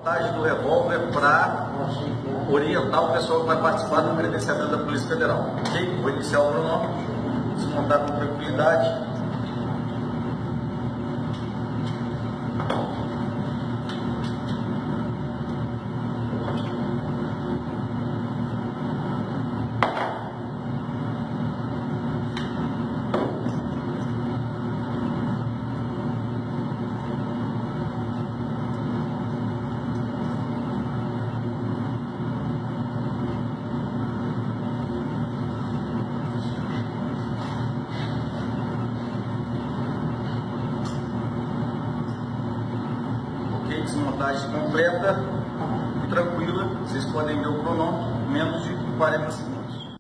Montagem do revólver para orientar o pessoal que vai participar do credenciamento da Polícia Federal. Ok? Vou iniciar o cronômetro, desmontar com tranquilidade. Desmontagem completa, tranquila, vocês podem ver o cronômetro, menos de 40 segundos.